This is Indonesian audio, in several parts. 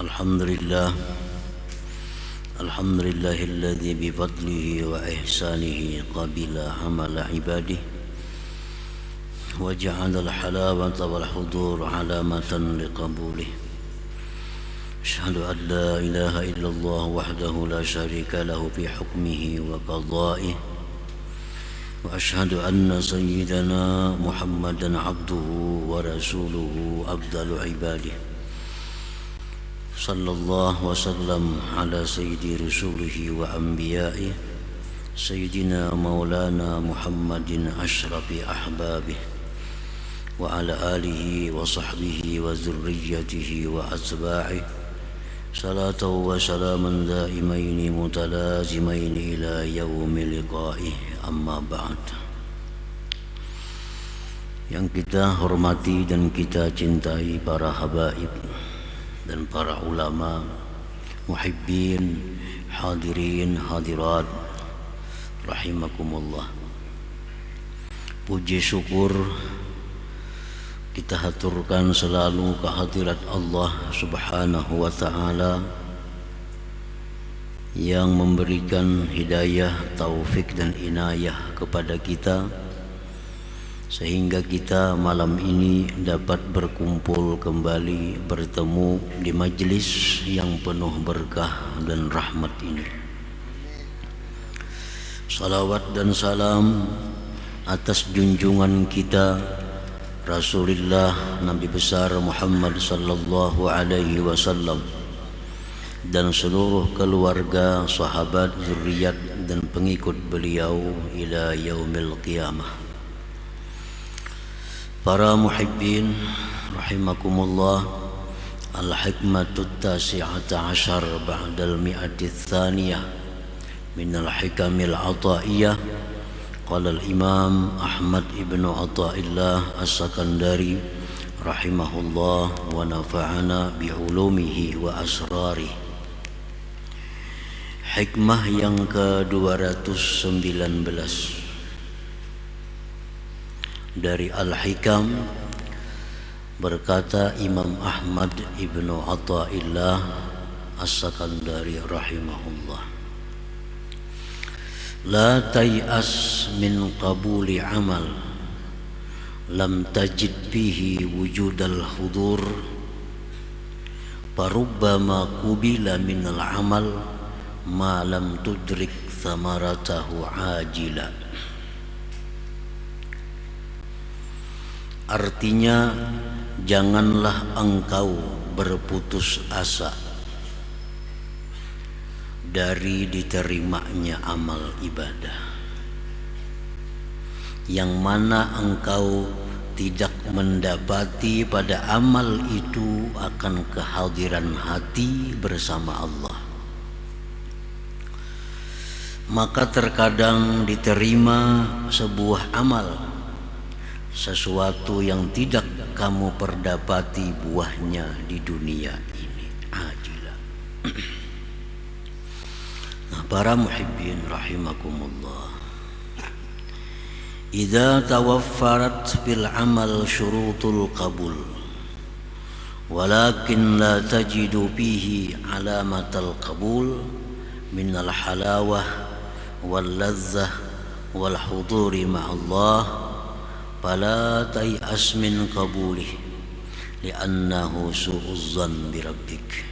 الحمد لله الذي بفضله وإحسانه قبل عمل عباده وجعل الحلاوة والحضور علامة لقبوله. أشهد أن لا إله إلا الله وحده لا شريك له في حكمه وقضائه، وأشهد أن سيدنا محمدا عبده ورسوله أفضل عباده، صلى الله وسلم على سيد رسوله وأنبيائه سيدنا مولانا محمد أشرف أحبابه، وعلى آله وصحبه وذريته وأتباعه صلاة وسلاما دائمين متلازمين إلى يوم لقائه. Amma ba'd. Yang kita hormati dan kita cintai para habaib dan para ulama, muhibbin, hadirin, hadirat rahimakumullah. Puji syukur kita haturkan selalu kehadirat Allah Subhanahu wa ta'ala yang memberikan hidayah, taufik dan inayah kepada kita sehingga kita malam ini dapat berkumpul kembali, bertemu di majlis yang penuh berkah dan rahmat ini. Salawat dan salam atas junjungan kita Rasulullah Nabi besar Muhammad sallallahu alaihi wasallam dan seluruh keluarga, sahabat, zuriat dan pengikut beliau ila yaumil qiyamah. Para muhibbin rahimakumullah, al-hikmatut tasi'ata ashar ba'dal mi'ati tsaniyah minal hikamil ata'iyah. Qala al-imam Ahmad ibn Ata'illah as-Sakandari rahimahullah wa nafa'ana bi'ulumihi wa asrarihi. Hikmah yang ke-219 dari Al-Hikam, berkata Imam Ahmad ibnu Ata'illah as-Sakandari rahimahullah, la tay'as min qabuli amal lam tajid bihi wujudal hudur, farubbama qubila minal amal ma lam tudrik thamaratahu ajila. Artinya, janganlah engkau berputus asa dari diterimanya amal ibadah yang mana engkau tidak mendapati pada amal itu akan kehadiran hati bersama Allah. Maka terkadang diterima sebuah amal, sesuatu yang tidak kamu perdapati buahnya di dunia ini, ajilah. Nah, para muhibbin rahimakumullah, idza tawaffarat fil amal syurutul qabul walakin la tajidu fihi alamatal qabul minal halawah wal ladzah wal huduri ma'allah fala tay'as min qabulih li'annahu su'uzzan birabbik.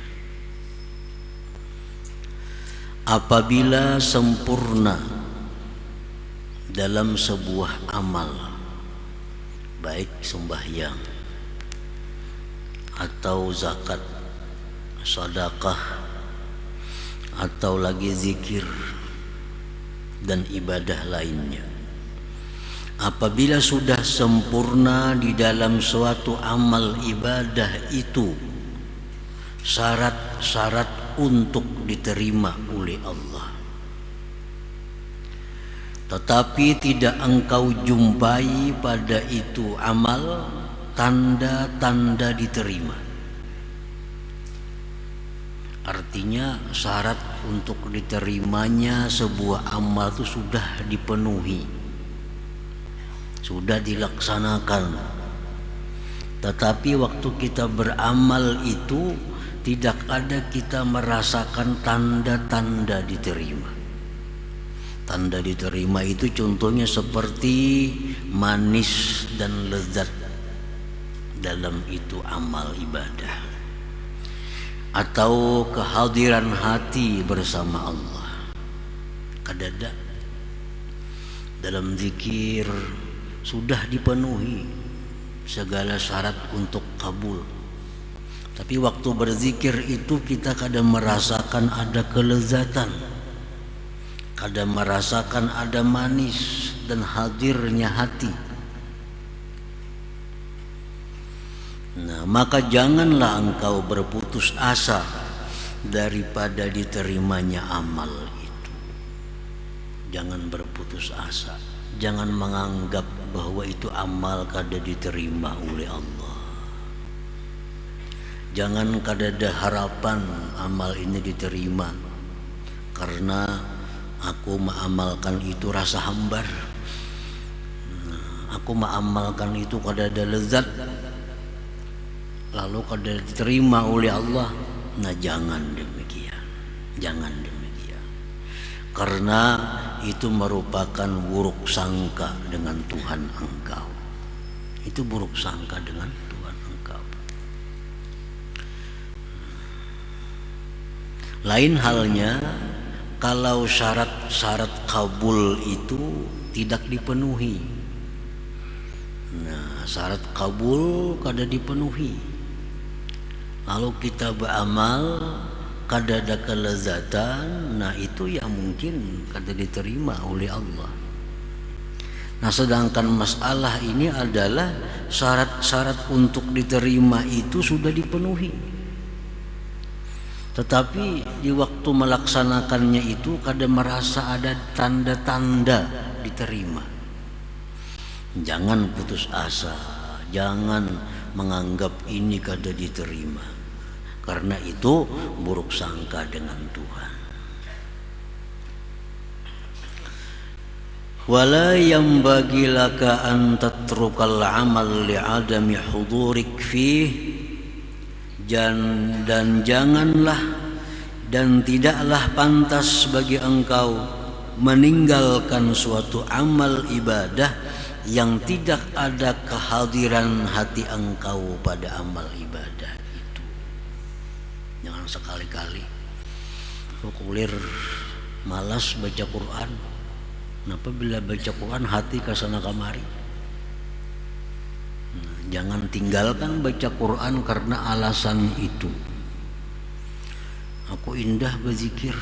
Apabila sempurna dalam sebuah amal, baik sembahyang atau zakat, sedekah atau lagi zikir dan ibadah lainnya, apabila sudah sempurna di dalam suatu amal ibadah itu syarat-syarat untuk diterima oleh Allah, tetapi tidak engkau jumpai pada itu amal tanda-tanda diterima. Artinya syarat untuk diterimanya sebuah amal itu sudah dipenuhi, sudah dilaksanakan. Tetapi waktu kita beramal itu tidak ada kita merasakan tanda-tanda diterima. Tanda diterima itu contohnya seperti manis dan lezat dalam itu amal ibadah, atau kehadiran hati bersama Allah. Kadada dalam zikir sudah dipenuhi segala syarat untuk kabul, tapi waktu berzikir itu kita kadang merasakan ada kelezatan, kadang merasakan ada manis dan hadirnya hati. Nah, maka janganlah engkau berputus asa daripada diterimanya amal itu. Jangan berputus asa. Jangan menganggap bahwa itu amal kada diterima oleh Allah. Jangan kada ada harapan amal ini diterima karena aku mengamalkan itu rasa hambar. Aku mengamalkan itu kada ada lezat, lalu kada diterima oleh Allah. Nah, jangan demikian. Jangan demikian. Karena itu merupakan buruk sangka dengan Tuhan engkau. Itu buruk sangka dengan Tuhan engkau. Lain halnya kalau syarat-syarat kabul itu tidak dipenuhi. Nah, syarat kabul kada dipenuhi, lalu kita beramal kada ada kelezatan, nah itu yang mungkin kada diterima oleh Allah. Nah, sedangkan masalah ini adalah syarat-syarat untuk diterima itu sudah dipenuhi, tetapi di waktu melaksanakannya itu kada merasa ada tanda-tanda diterima. Jangan putus asa, jangan menganggap ini kada diterima, karena itu buruk sangka dengan Tuhan. Wala yanbaghi laka an tatrukal amal li'adami hudurik fih, dan janganlah dan tidaklah pantas bagi engkau meninggalkan suatu amal ibadah yang tidak ada kehadiran hati engkau pada amal ibadah itu. Jangan sekali-kali kulir malas baca Quran. Kenapa bila baca Quran hati kesana kamari? Nah, jangan tinggalkan baca Quran karena alasan itu. Aku indah berzikir.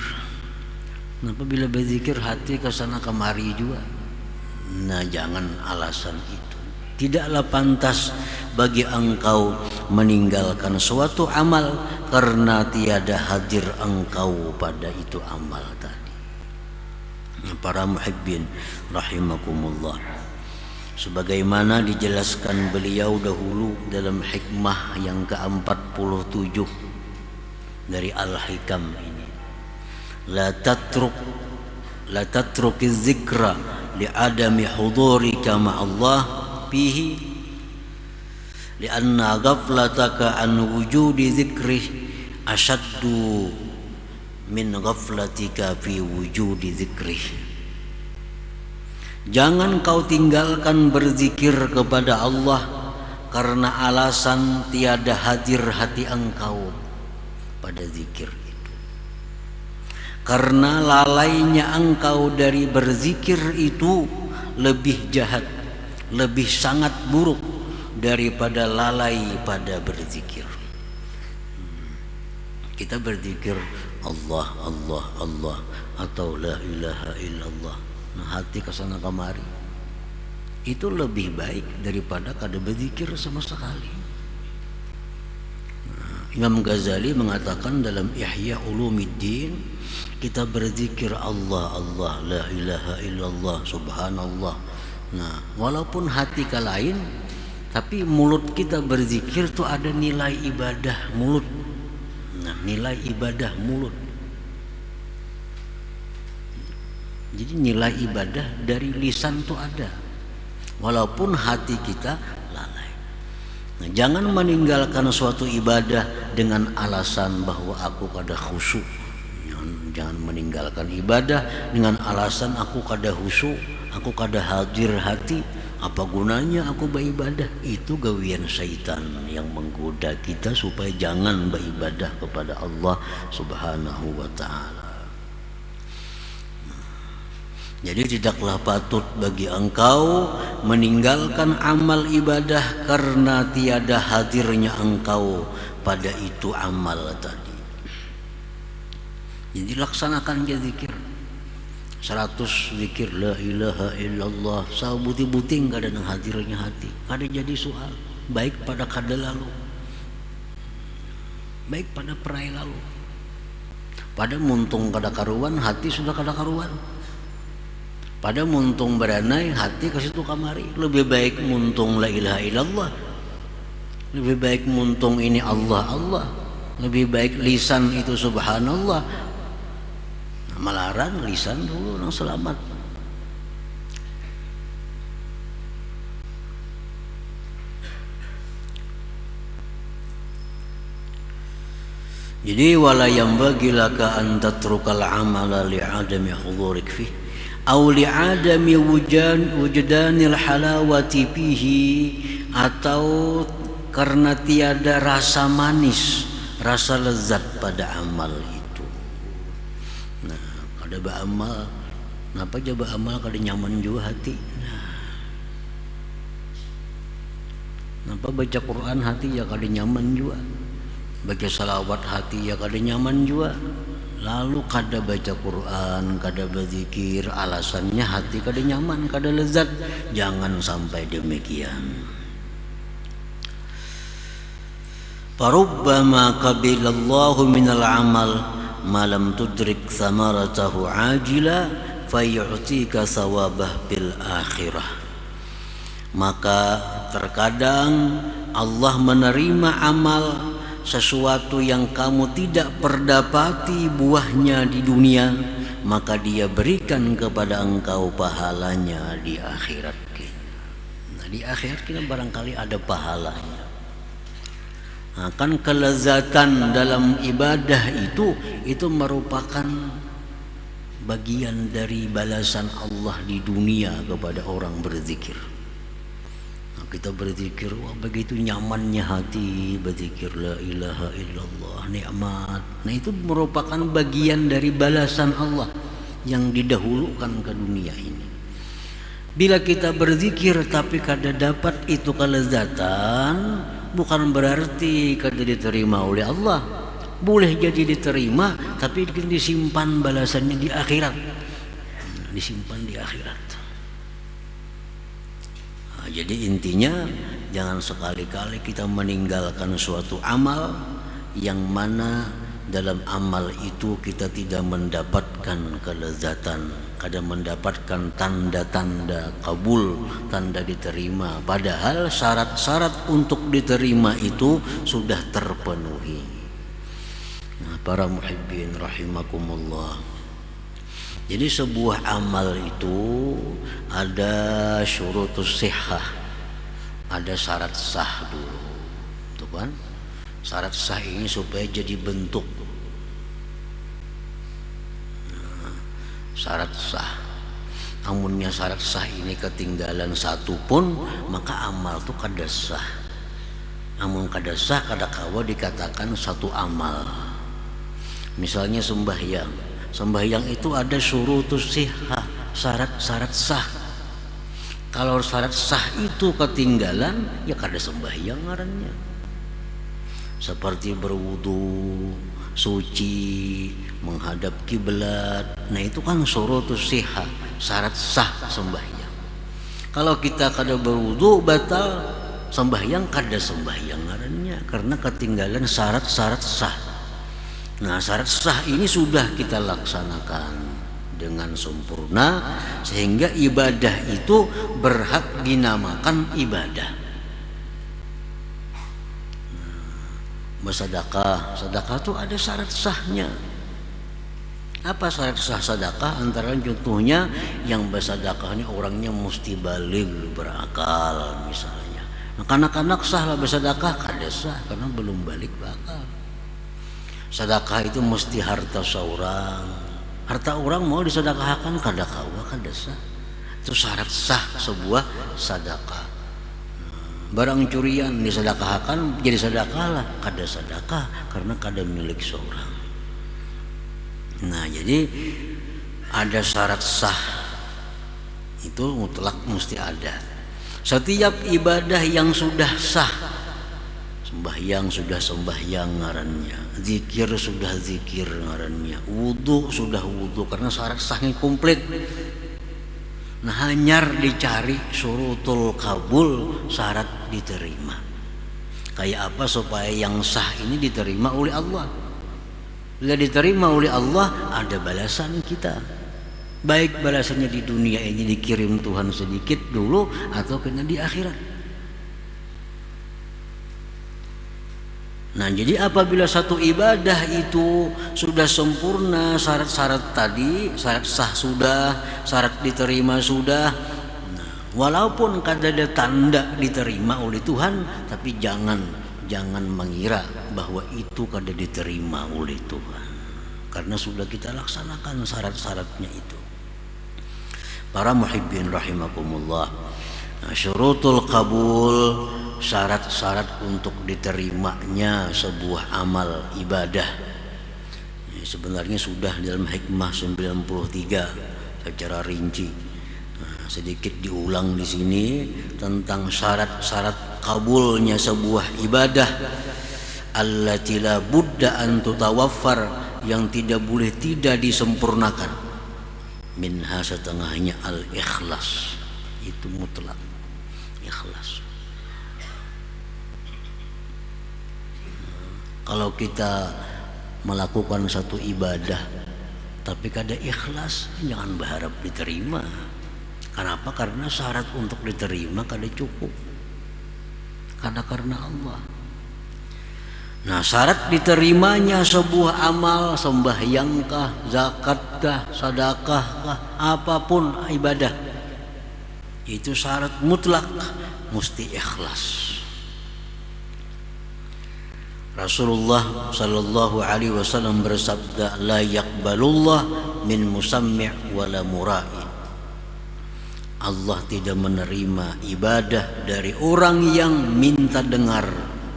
Kenapa bila berzikir hati kesana kamari juga? Nah, jangan alasan itu. Tidaklah pantas bagi engkau meninggalkan suatu amal karena tiada hadir engkau pada itu amal tadi. Para muhibbin rahimakumullah, sebagaimana dijelaskan beliau dahulu dalam hikmah yang ke-47 dari Al-Hikam ini, la tatrukiz zikra li'adami hudurika ma'allah fihi li'anna ghaflataka an wujudi zikrih ashaddu min ghaflatika fi wujudi zikrih. Jangan kau tinggalkan berzikir kepada Allah karena alasan tiada hadir hati engkau pada zikir itu. Karena lalainya engkau dari berzikir itu lebih jahat, lebih sangat buruk daripada lalai pada berzikir. Kita berzikir Allah, Allah, Allah, atau la ilaha illallah, nah hati kesana kemari, itu lebih baik daripada kada berzikir sama sekali. Imam Ghazali mengatakan dalam Ihya Ulumuddin, kita berzikir Allah, Allah, la ilaha illallah, subhanallah. Nah, walaupun hati ke lain, tapi mulut kita berzikir tuh ada nilai ibadah mulut. Nah, nilai ibadah mulut. Jadi nilai ibadah dari lisan tuh ada, walaupun hati kita lalai. Nah, jangan meninggalkan suatu ibadah dengan alasan bahwa aku kada khusyuk. Jangan meninggalkan ibadah dengan alasan aku kada khusyuk, aku kada hadir hati. Apa gunanya aku beribadah? Itu gawian syaitan yang menggoda kita supaya jangan beribadah kepada Allah Subhanahu wa taala. Jadi tidaklah patut bagi engkau meninggalkan amal ibadah karena tiada hadirnya engkau pada itu amal tadi. Jadi laksanakan je zikir 100 zikir la ilaha illallah sabuti-buting kada nang hadirnya hati, kada jadi soal baik pada kada lalu, baik pada perai lalu, pada muntung kada karuan hati sudah kada karuan, pada muntung beranai hati ke situ kamari. Lebih baik muntung la ilaha illallah, lebih baik muntung ini Allah Allah, lebih baik lisan itu subhanallah. Melarang lisan dulu nang selamat. Jadi wala yanbaghi laka an tatrukal amala li'adami hudurik fih aw li'adami wujdanil halawati fihi, atau karena tiada rasa manis, rasa lezat pada amal itu. Kada beramal, kenapa aja beramal kada nyaman juga hati. Kenapa baca Quran hati ya kada nyaman juga, baca salawat hati ya kada nyaman juga. Lalu kada baca Quran, kada berzikir, alasannya hati kada nyaman, kada lezat. Jangan sampai demikian. Farubbama qabilallahu minal amal malam tudrik samaratahu ajila fayu'tika sawabah bil akhirah. Maka terkadang Allah menerima amal sesuatu yang kamu tidak perdapati buahnya di dunia, maka Dia berikan kepada engkau pahalanya di akhirat. Nah, di akhirat kita barangkali ada pahalanya. Kan kelezatan dalam ibadah itu merupakan bagian dari balasan Allah di dunia kepada orang berzikir. Nah, kita berzikir, wah begitu nyamannya hati berzikir la ilaha illallah, nikmat. Nah, itu merupakan bagian dari balasan Allah yang didahulukan ke dunia ini. Bila kita berzikir tapi kada dapat itu kelezatan, bukan berarti kada diterima oleh Allah. Boleh jadi diterima, tapi disimpan balasannya di akhirat. Disimpan di akhirat. Nah, jadi intinya jangan sekali-kali kita meninggalkan suatu amal yang mana dalam amal itu kita tidak mendapatkan kelezatan, kada mendapatkan tanda-tanda kabul, tanda diterima, padahal syarat-syarat untuk diterima itu sudah terpenuhi. Nah, para muhibbin rahimakumullah, jadi sebuah amal itu ada syurutus sihah, ada syarat sah dulu, tuh kan? Syarat sah ini supaya jadi bentuk. Syarat sah, amunnya syarat sah ini ketinggalan satu pun, maka amal itu kada sah. Amun kada sah, kada kawa dikatakan satu amal. Misalnya sembahyang itu ada syurutus sihah, syarat-syarat sah. Kalau syarat sah itu ketinggalan, ya kada sembahyang ngarannya. Seperti berwudu, suci, menghadap kiblat. Nah, itu kan syurutus sihah, syarat sah sembahyang. Kalau kita kada berwudu, batal sembahyang, kada sembahyang ngarannya, karena ketinggalan syarat-syarat sah. Nah, syarat sah ini sudah kita laksanakan dengan sempurna sehingga ibadah itu berhak dinamakan ibadah. Bersedekah, sedekah itu ada syarat sahnya. Apa syarat sah sedekah? Antara contohnya yang bersedekah ini orangnya mesti baligh, berakal misalnya. Nah, kanak-kanak sah lah bersedekah, kada sah karena belum balik bakal. Sedekah itu mesti harta seorang. Harta orang mau disedekahkan kada kawa kada sah. Itu syarat sah sebuah sedekah. Barang curian disedekahkan jadi sedekah lah, kada sedekah karena kada milik seorang. Nah, jadi ada syarat sah itu mutlak mesti ada. Setiap ibadah yang sudah sah, sembahyang sudah sembahyang ngarannya, zikir sudah zikir ngarannya, wudu sudah wudu karena syarat sahnya komplit. Nah, hanyar dicari syurutul kabul, syarat diterima. Kayak apa supaya yang sah ini diterima oleh Allah? Bila diterima oleh Allah, ada balasan kita. Baik balasannya di dunia ini dikirim Tuhan sedikit dulu atau kena di akhirat. Nah, jadi apabila satu ibadah itu sudah sempurna, syarat-syarat tadi, syarat sah sudah, syarat diterima sudah, nah, walaupun kada ada tanda diterima oleh Tuhan, tapi jangan mengira bahwa itu kada diterima oleh Tuhan, karena sudah kita laksanakan syarat-syaratnya itu. Para muhibbin rahimakumullah, nah, syurutul kabul, syarat-syarat untuk diterimanya sebuah amal ibadah, sebenarnya sudah dalam hikmah 93 secara rinci. Nah, sedikit diulang di sini tentang syarat-syarat kabulnya sebuah ibadah. Allati la budda an tutawaffar, yang tidak boleh tidak disempurnakan. Minha, setengahnya al-ikhlas, itu mutlak ikhlas. Kalau kita melakukan satu ibadah tapi kada ikhlas, jangan berharap diterima. Kenapa? Karena syarat untuk diterima kada cukup, karena Allah. Nah, syarat diterimanya sebuah amal, sembahyangkah, zakatkah, sedekahkah, apapun ibadah, itu syarat mutlak mesti ikhlas. Rasulullah sallallahu alaihi wasallam bersabda, la yaqbalullah min musammi' wala mura'i. Allah tidak menerima ibadah dari orang yang minta dengar,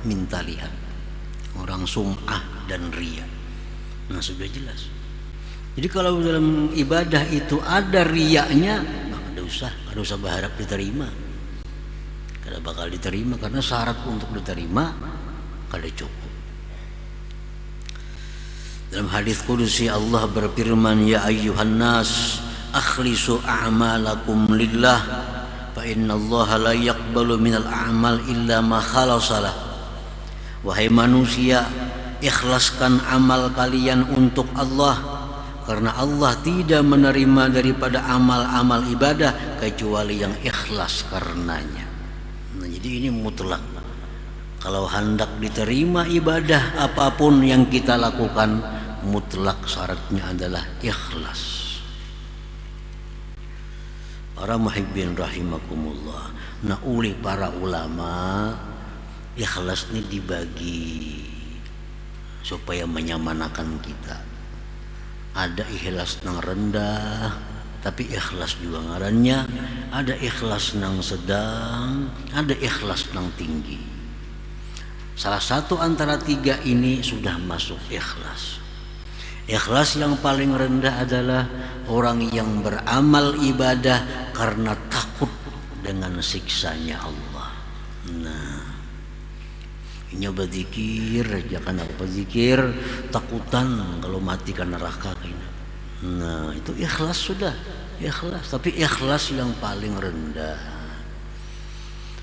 minta lihat, orang sum'ah dan riya. Nah, sudah jelas. Jadi kalau dalam ibadah itu ada riyanya, kada usah berharap diterima. Kada bakal diterima karena syarat untuk diterima kada cukup. Dalam hadis qudsi Allah berfirman, ya ayyuhan nas akhlisu a'malakum lillah fa innallaha la yaqbalu minal a'mal illa ma khalasalah. Wahai manusia, ikhlaskan amal kalian untuk Allah, karena Allah tidak menerima daripada amal-amal ibadah kecuali yang ikhlas karenanya. Nah, jadi ini mutlak. Kalau hendak diterima ibadah apapun yang kita lakukan, mutlak syaratnya adalah ikhlas. Para muhibbin rahimakumullah. Nah, oleh para ulama, ikhlas ini dibagi supaya menyamanakan kita. Ada ikhlas nang rendah tapi ikhlas juga ngarannya, ada ikhlas nang sedang, ada ikhlas nang tinggi. Salah satu antara tiga ini sudah masuk ikhlas. Ikhlas yang paling rendah adalah orang yang beramal ibadah karena takut dengan siksanya Allah. Nah, nyoba zikir, jangan apa zikir takutan kalau mati ke neraka kayaknya. Nah, itu ikhlas sudah, ikhlas, tapi ikhlas yang paling rendah.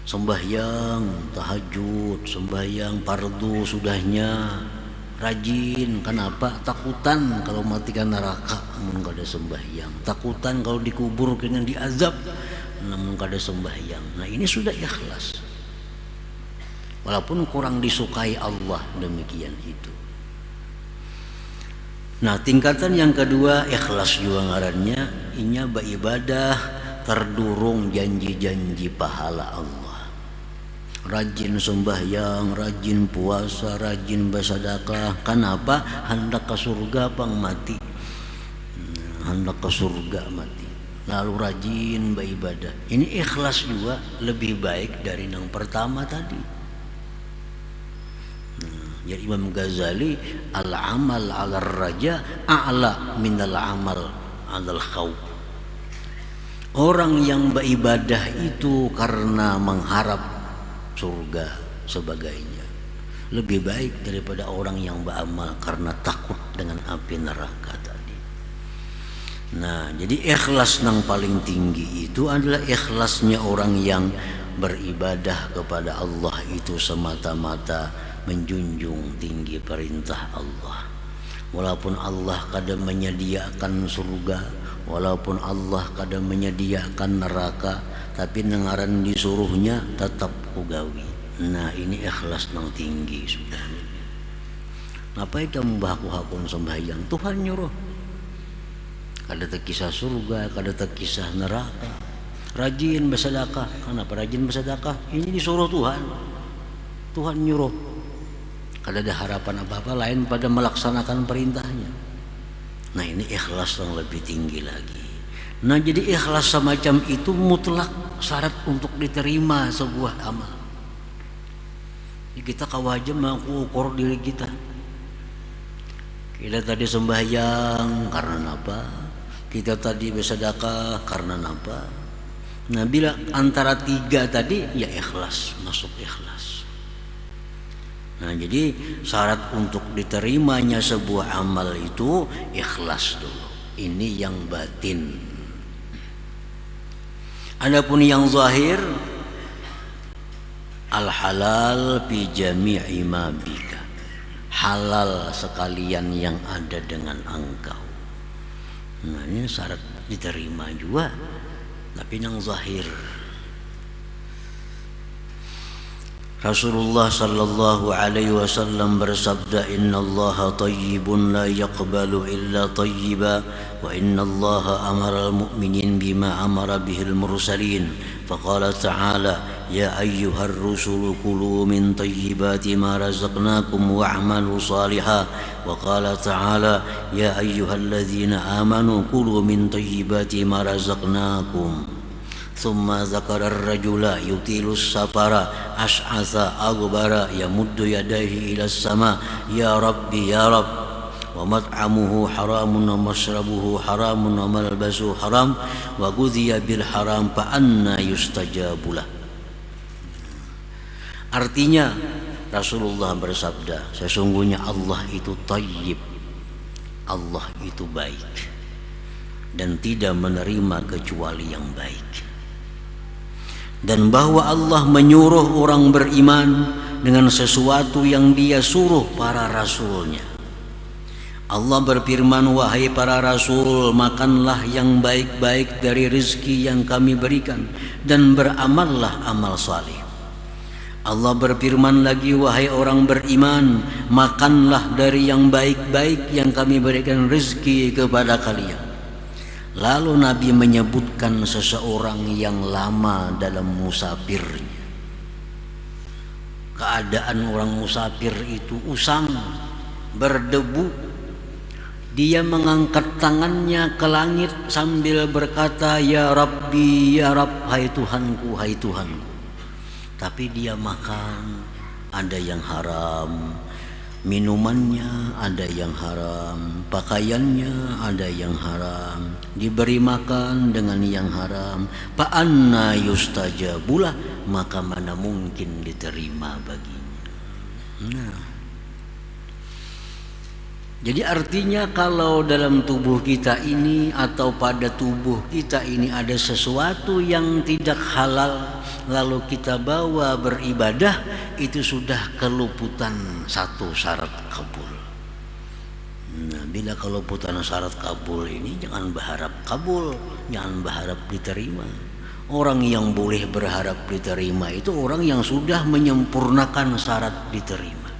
Sembahyang tahajud, sembahyang fardu sudahnya rajin. Kenapa? Takutan kalau mati ke neraka namun kada sembahyang, takutan kalau dikubur kena diazab namun kada sembahyang. Nah, ini sudah ikhlas. Walaupun kurang disukai Allah, demikian itu. Nah, tingkatan yang kedua ikhlas juga ngarannya, inya beribadah terdurung janji-janji pahala Allah. rajin sembahyang, rajin puasa, rajin bersedekah. Kenapa? Hendak ke surga pang mati. Hendak ke surga mati. Lalu rajin beribadah. Ini ikhlas juga lebih baik dari yang pertama tadi. Jadi Imam Ghazali, al-amal 'ala raja a'la minal amal 'alal khauf. Orang yang beribadah itu karena mengharap surga sebagainya lebih baik daripada orang yang beramal karena takut dengan api neraka tadi. Nah, jadi ikhlas yang paling tinggi itu adalah ikhlasnya orang yang beribadah kepada Allah itu semata-mata menjunjung tinggi perintah Allah. Walaupun Allah kadang menyediakan surga, walaupun Allah kadang menyediakan neraka, tapi nengaran disuruhnya tetap ugawi. Nah, ini ikhlas yang tinggi sudah. Ngapain kamu baku-hakun sembahyang? Tuhan nyuruh. Kada terkisah surga, kada terkisah neraka. Rajin bersedekah. Kenapa rajin bersedekah? Ini disuruh Tuhan. Tuhan nyuruh. Kada ada harapan apa-apa lain pada melaksanakan perintahnya. Nah, ini ikhlas yang lebih tinggi lagi. Nah, jadi ikhlas semacam itu mutlak syarat untuk diterima sebuah amal. Kita kawaja mengukur diri kita. Kita tadi sembahyang karena apa? Kita tadi bersedekah karena apa? Nah, bila antara tiga tadi ya ikhlas, masuk ikhlas. Nah, jadi syarat untuk diterimanya sebuah amal itu ikhlas dulu. Ini yang batin. Adapun yang zahir, al-halal fi jami'i ma bika. Halal sekalian yang ada dengan engkau. Nah, ini syarat diterima juga. Tapi yang zahir. Rasulullah sallallahu alaihi wasallam bersabda, innallaha tayyibun la yaqbalu illa tayyiba wa innallaha amara al-mu'minin bima amara bihil mursalin. Faqala ta'ala ya ayyuhar rusulu kulu min tayyibati ma razaqnakum wa'malu salihan. Wa qala ta'ala ya ayyuhalladzina amanu kulu min tayyibati ma razaqnakum. ثم ذكر الرجل يطيل السفر أشعث أغبر يمد يديه إلى السماء يا ربي يا رب ومطعمه حرام ومشربه حرام وملبسه حرام وغذي بالحرام فأنى يستجاب له. Artinya Rasulullah bersabda, sesungguhnya Allah itu thayyib, Allah itu baik dan tidak menerima kecuali yang baik. Dan bahwa Allah menyuruh orang beriman dengan sesuatu yang dia suruh para rasulnya. Allah berfirman, wahai para rasul, makanlah yang baik-baik dari rezeki yang kami berikan dan beramallah amal saleh. Allah berfirman lagi, wahai orang beriman, makanlah dari yang baik-baik yang kami berikan rezeki kepada kalian. Lalu Nabi menyebutkan seseorang yang lama dalam musafirnya. Keadaan orang musafir itu usang, berdebu. Dia mengangkat tangannya ke langit sambil berkata, ya Rabbi, ya Rabb, hai Tuhanku, hai Tuhanku. Tapi dia makan, ada yang haram. Minumannya ada yang haram, pakaiannya ada yang haram, diberi makan dengan yang haram. Fa'anna yustajabulah, maka mana mungkin diterima baginya. Nah, jadi artinya kalau dalam tubuh kita ini atau pada tubuh kita ini ada sesuatu yang tidak halal, lalu kita bawa beribadah, itu sudah keluputan satu syarat kabul. Nah, bila keluputan syarat kabul ini, jangan berharap kabul, jangan berharap diterima. Orang yang boleh berharap diterima itu orang yang sudah menyempurnakan syarat diterima.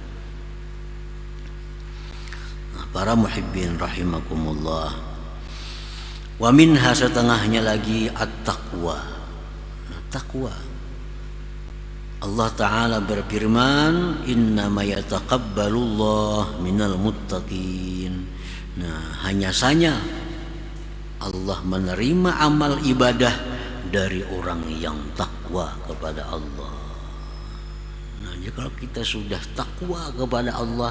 Nah, para muhibbin rahimakumullah, wa minha, setengahnya lagi at-taqwa. Nah, taqwa Allah Ta'ala berfirman, innama yataqabbalullah minal muttaqin. Nah, hanya saja Allah menerima amal ibadah dari orang yang takwa kepada Allah. Nah, jadi kalau kita sudah takwa kepada Allah,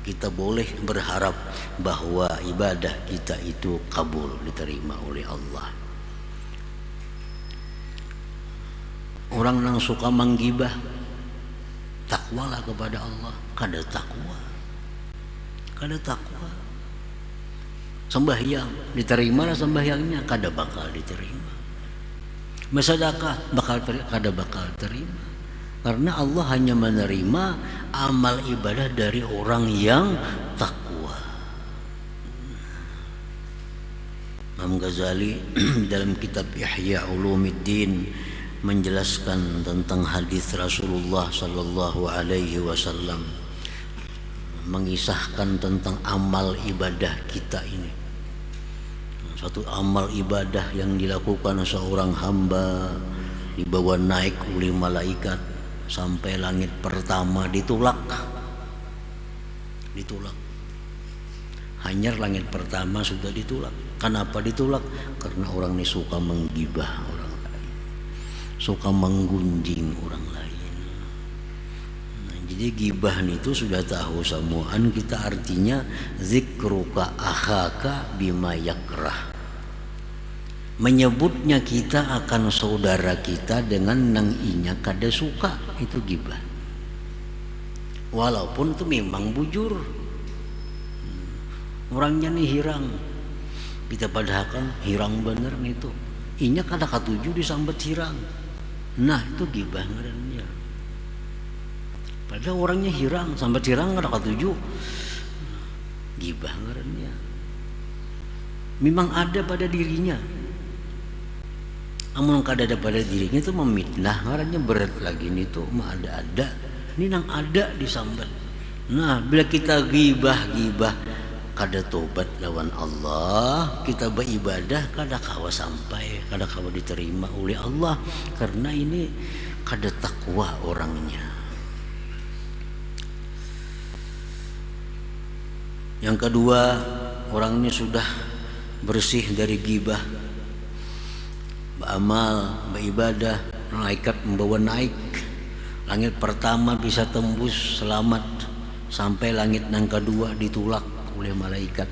kita boleh berharap bahwa ibadah kita itu kabul, diterima oleh Allah. Orang yang suka menggibah, takwalah kepada Allah, kada takwa. Sembahyang, diterima lah sembahyangnya, kada bakal diterima. Bersedekah, kada bakal terima. Karena Allah hanya menerima amal ibadah dari orang yang takwa. Imam Ghazali dalam kitab Ihya Ulumuddin menjelaskan tentang hadis Rasulullah sallallahu alaihi wasallam, mengisahkan tentang amal ibadah kita ini. Satu amal ibadah yang dilakukan seorang hamba dibawa naik oleh malaikat sampai langit pertama, ditolak. Hanya langit pertama sudah ditolak. Kenapa ditolak? Karena orang ini suka menggibah orang lain, suka menggunjing orang lain. Nah, jadi gibah itu sudah tahu semuaan kita, artinya zikruka akhaka bima yakrah, menyebutnya kita akan saudara kita dengan nang inya kada suka, itu gibah. Walaupun itu memang bujur, orangnya nih hirang, kita padahal hirang bener nih tuh, inya kada katuju disambet hirang. Nah, itu gibah ngarannya. Padahal orangnya hirang, sambat hirang kada katuju, gibah ngarannya. Memang ada pada dirinya, amun kada ada pada dirinya itu memidnah ngarannya. Berat lagi nih tuh, mah ada ini nang ada disambat. Nah, bila kita gibah kada tobat lawan Allah, kita beribadah kada kawa sampai, kada kawa diterima oleh Allah, karena ini kada takwa orangnya. Yang kedua, orang ini sudah bersih dari gibah, beramal, beribadah, malaikat membawa naik. Langit pertama bisa tembus selamat, sampai langit yang kedua ditolak oleh malaikat.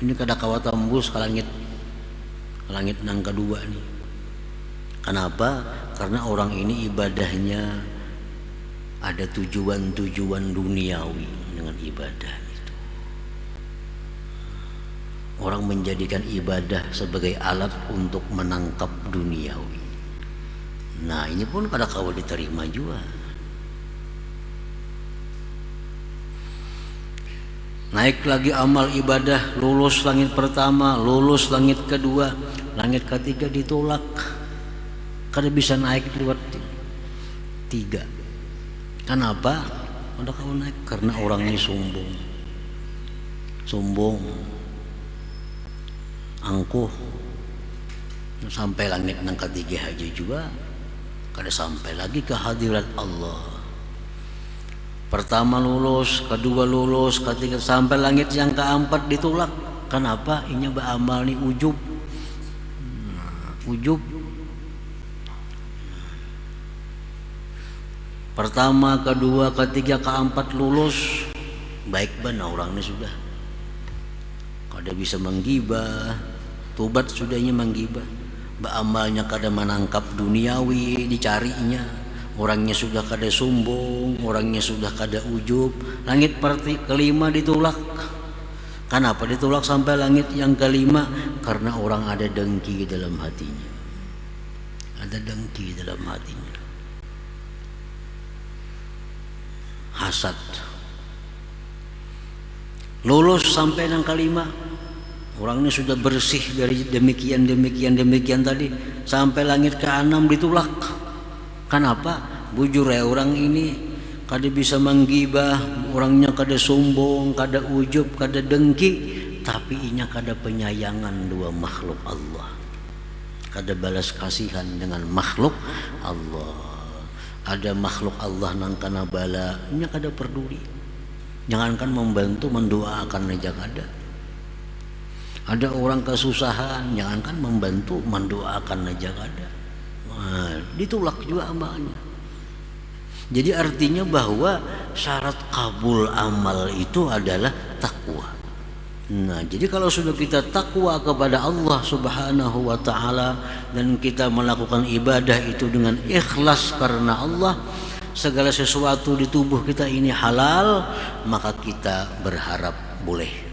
Ini kada kawa tembus ke langit yang kedua nih. Kenapa? Karena orang ini ibadahnya ada tujuan duniawi dengan ibadah itu. Orang menjadikan ibadah sebagai alat untuk menangkap duniawi. Nah, ini pun kada kawa diterima juga. Naik lagi amal ibadah, lulus langit pertama, lulus langit kedua, langit ketiga ditolak. Kada bisa naik lewat tiga. Kenapa? Kada kawa naik karena orang ini sombong, angkuh. Sampai langit yang ketiga aja juga kada sampai lagi ke hadirat Allah. Pertama lulus, kedua lulus, ketiga, sampai langit yang keempat ditolak. Kenapa? Inya beramal nih ujub. Pertama, kedua, ketiga, keempat lulus, baik benar orang ini sudah. Kada bisa menggibah, tobat sudahnya menggibah. Beramalnya kada menangkap duniawi dicarinya. Orangnya sudah kada sombong, orangnya sudah kada ujub. Langit kelima ditolak. Kenapa ditolak sampai langit yang kelima? Karena orang ada dengki dalam hatinya. Hasad. Lulus sampai yang kelima, orang ini sudah bersih dari demikian tadi, sampai langit ke-6 ditolak. Kenapa? Bujur ya orang ini kada bisa menggibah, orangnya kada sombong, kada ujub, kada dengki, tapi inya kada penyayangan dua makhluk Allah, kada balas kasihan dengan makhluk Allah. ada makhluk Allah nang kana bala nya kada peduli, jangankan membantu mendoakan aja kada. Ada orang kesusahan, jangankan membantu mendoakan aja kada. Nah, ditolak juga amalnya. Jadi artinya bahwa syarat kabul amal itu adalah takwa. Nah, jadi kalau sudah kita takwa kepada Allah Subhanahu wa taala dan kita melakukan ibadah itu dengan ikhlas karena Allah, segala sesuatu di tubuh kita ini halal, maka kita berharap boleh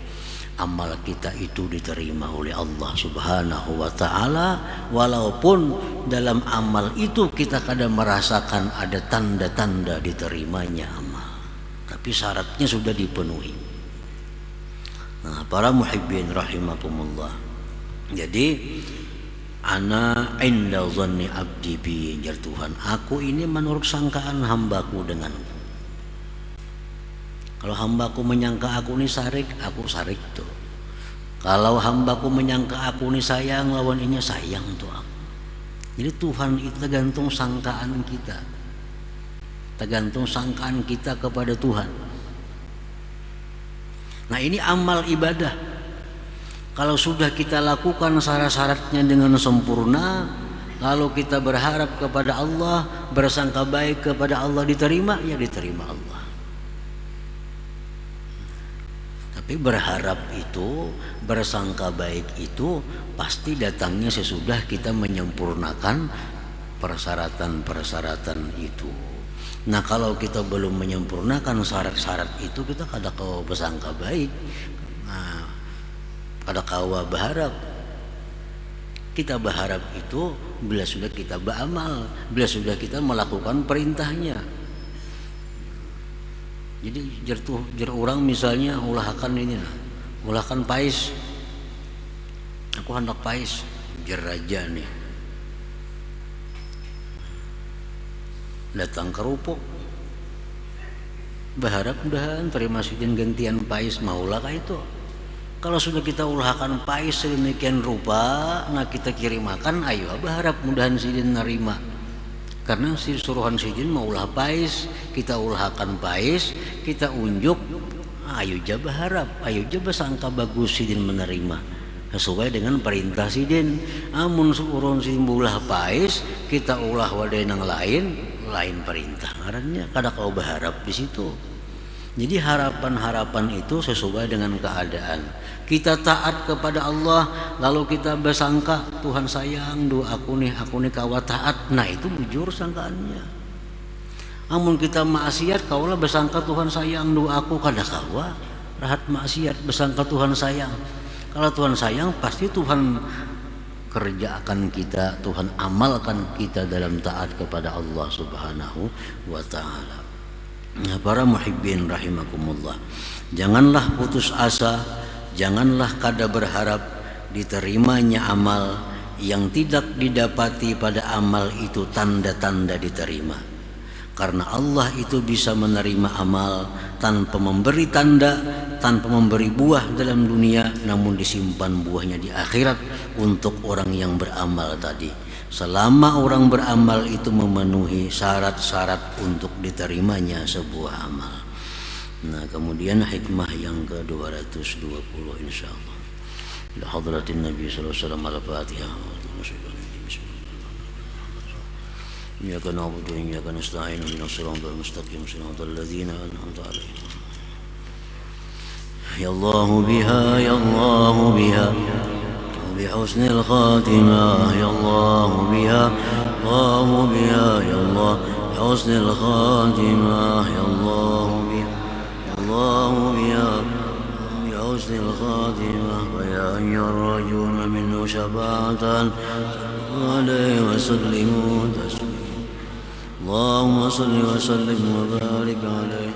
amal kita itu diterima oleh Allah Subhanahu wa taala, walaupun dalam amal itu kita kadang merasakan ada tanda-tanda diterimanya amal, tapi syaratnya sudah dipenuhi. Nah, para muhibbin rahimakumullah. Jadi ana inda dhanni abdi bi, jar Tuhan, aku ini menurut sangkaan hambaku denganku. Kalau hambaku menyangka aku ini sarik, aku sarik tuh. Kalau hambaku menyangka aku ini sayang, lawan ini sayang tuh aku. Jadi Tuhan itu tergantung sangkaan kita, tergantung sangkaan kita kepada Tuhan. Nah, ini amal ibadah. Kalau sudah kita lakukan syarat-syaratnya dengan sempurna, lalu kita berharap kepada Allah, bersangka baik kepada Allah, diterima, ya diterima Allah. Tapi berharap itu, bersangka baik itu pasti datangnya sesudah kita menyempurnakan persyaratan-persyaratan itu. Nah, kalau kita belum menyempurnakan syarat-syarat itu, kita kada kawa bersangka baik, nah, kada kawa berharap. Kita berharap itu bila sudah kita beramal, bila sudah kita melakukan perintahnya. Jadi jar orang misalnya ulahkan ini, ulahkan pais, aku hendak pais, jar raja nih datang ke rupo, berharap mudahan terima sidin gantian pais, maulah kah itu. Kalau sudah kita ulahkan pais sedemikian rupa, nah kita kirimakan, ayo berharap mudahan sidin nerima. Karena si suruhan sidin mau ulah pais, kita ulahkan pais, kita unjuk, ayo ja berharap, ayo ja bersangka bagus sidin menerima sesuai dengan perintah sidin. Amun suruhan sidin ulah pais, kita ulah wadai nang lain perintah, ngarannya kada kau berharap di situ. Jadi harapan-harapan itu sesuai dengan keadaan. Kita taat kepada Allah, lalu kita bersangka Tuhan sayang, aku nih kawa taat. Nah, itu bujur sangkaannya. Amun kita maksiat, kaulah bersangka Tuhan sayang, aku kada kawa rahat maksiat, bersangka Tuhan sayang. Kalau Tuhan sayang, pasti Tuhan kerjakan kita, Tuhan amalkan kita dalam taat kepada Allah Subhanahu wa taala. Nah, para muhibbin rahimakumullah, janganlah putus asa, janganlah kada berharap diterimanya amal yang tidak didapati pada amal itu tanda-tanda diterima. Karena Allah itu bisa menerima amal tanpa memberi tanda, tanpa memberi buah dalam dunia, namun disimpan buahnya di akhirat untuk orang yang beramal tadi. Selama orang beramal itu memenuhi syarat-syarat untuk diterimanya sebuah amal. Nah, kemudian hikmah yang ke-220 insyaallah. Ila hadratin Nabi sallallahu alaihi wasallam al-Fatihah. Iyyaka na'budu wa iyyaka nasta'in ihdinas siratal mustaqim siratal ladzina an'amta 'alaihim. Ya Allah biha ya Allah biha بحسن الخاتمة يا الله بها الله بها يا الله بحسن الخاتمة يا الله بها الله بها بحسن الخاتمة ويا أيها الرجل منه شفاعة عليه وسلموا تسليما اللهم صل وسلم وبارك عليه